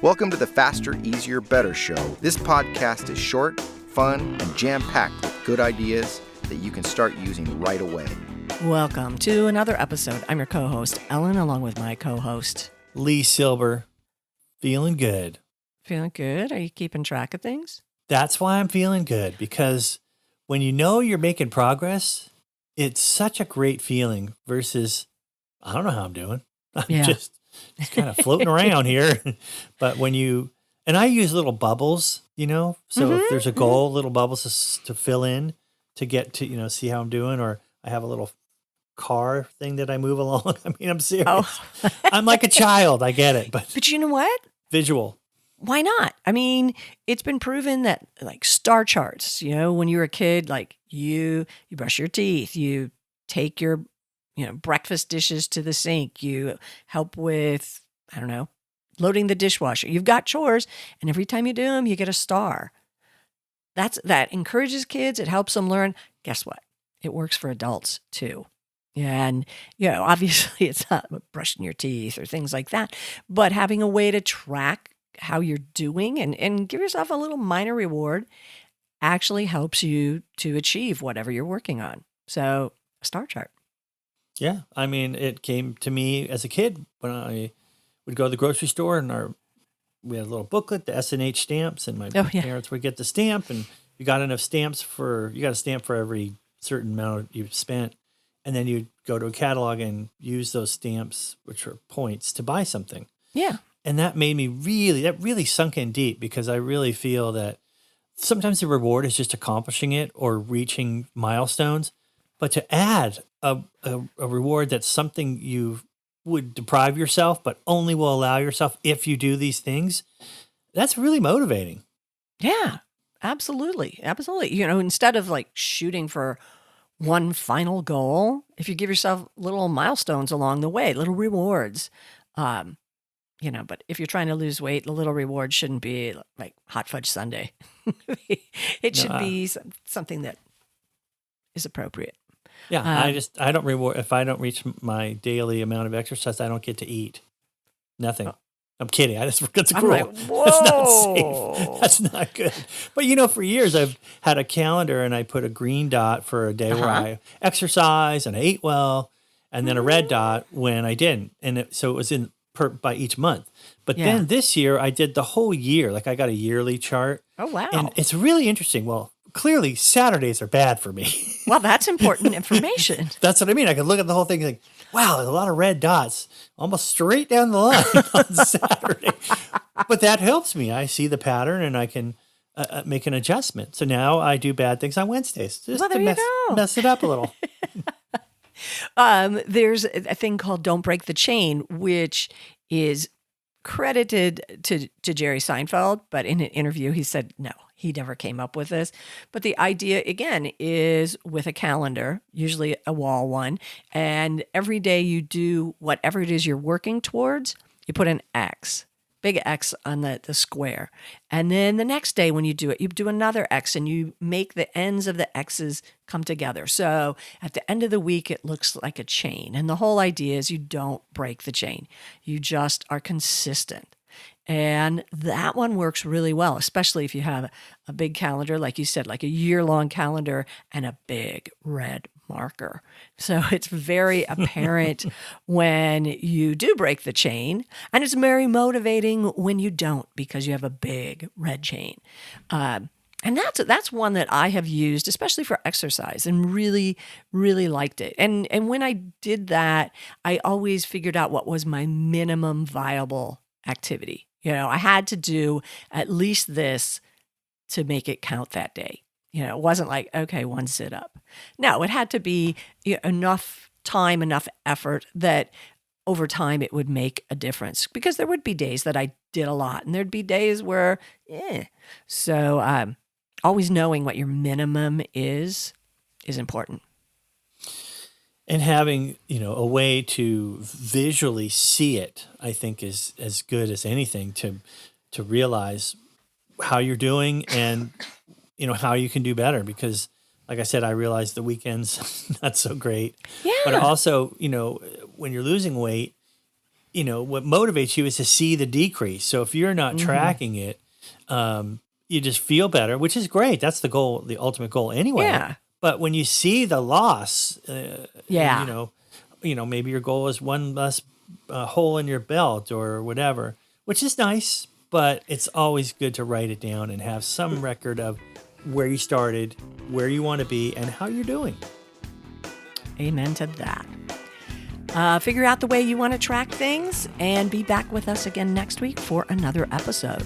Welcome to the Faster, Easier, Better show. This podcast is short, fun, and jam-packed with good ideas that you can start using right away. Welcome to another episode. I'm your co-host, Ellen, along with my co-host, Lee Silber. Feeling good. Feeling good? Are you keeping track of things? That's why I'm feeling good, because when you know you're making progress, it's such a great feeling versus, I don't know how I'm doing. I'm just kind of floating around here. But when you, and I use little bubbles, so if there's a goal, little bubbles to fill in to get to, see how I'm doing. Or I have a little car thing that I move along. I mean, I'm serious. Oh. I'm like a child. I get it. But you know what? Visual. Why not? I mean, it's been proven that like star charts, when you were a kid, like you brush your teeth, you take your breakfast dishes to the sink. You help with, loading the dishwasher. You've got chores, and every time you do them, you get a star. That encourages kids. It helps them learn. Guess what? It works for adults too. And, obviously it's not brushing your teeth or things like that, but having a way to track how you're doing and give yourself a little minor reward actually helps you to achieve whatever you're working on. So a star chart. Yeah, I mean, it came to me as a kid when I would go to the grocery store, and we had a little booklet, the S&H stamps, and my parents would get the stamp, and you got enough stamps you got a stamp for every certain amount you've spent, and then you'd go to a catalog and use those stamps, which are points, to buy something. Yeah. And that made me really sunk in deep, because I really feel that sometimes the reward is just accomplishing it or reaching milestones. But to add a reward that's something you would deprive yourself, but only will allow yourself if you do these things, that's really motivating. Yeah, absolutely. Absolutely. Instead of like shooting for one final goal, if you give yourself little milestones along the way, little rewards, but if you're trying to lose weight, the little reward shouldn't be like hot fudge sundae. It should be something that is appropriate. Yeah, I don't reward if I don't reach my daily amount of exercise. I don't get to eat. Nothing. I'm kidding. That's cruel. Like, that's not safe. That's not good. But for years I've had a calendar, and I put a green dot for a day where I exercise and I ate well, and then a red dot when I didn't. And so it was by each month. But then this year I did the whole year. Like I got a yearly chart. Oh wow! And it's really interesting. Well, clearly Saturdays are bad for me. Well, that's important information. That's what I mean. I could look at the whole thing and think, wow, there's a lot of red dots almost straight down the line on Saturday. But that helps me. I see the pattern, and I can make an adjustment. So now I do bad things on Wednesdays just to mess it up a little. There's a thing called Don't Break the Chain, which is credited to Jerry Seinfeld, but in an interview he said no, he never came up with this. But the idea, again, is with a calendar, usually a wall one, and every day you do whatever it is you're working towards, you put an X, big X on the square. And then the next day when you do it, you do another X, and you make the ends of the X's come together. So at the end of the week, it looks like a chain. And the whole idea is you don't break the chain. You just are consistent. And that one works really well, especially if you have a big calendar, like you said, like a year-long calendar and a big red marker. So it's very apparent when you do break the chain, and it's very motivating when you don't, because you have a big red chain. And that's one that I have used, especially for exercise, and really, really liked it. And when I did that, I always figured out what was my minimum viable activity. I had to do at least this to make it count that day. It wasn't like, okay, one sit up. No, it had to be enough time, enough effort that over time it would make a difference, because there would be days that I did a lot, and there'd be days where, So always knowing what your minimum is important. And having, a way to visually see it, I think, is as good as anything to realize how you're doing and, how you can do better. Because, like I said, I realize the weekend's not so great. Yeah. But also, when you're losing weight, what motivates you is to see the decrease. So if you're not tracking it, you just feel better, which is great. That's the goal, the ultimate goal anyway. Yeah. But when you see the loss, maybe your goal is one less hole in your belt or whatever, which is nice, but it's always good to write it down and have some record of where you started, where you want to be, and how you're doing. Amen to that. Figure out the way you want to track things and be back with us again next week for another episode.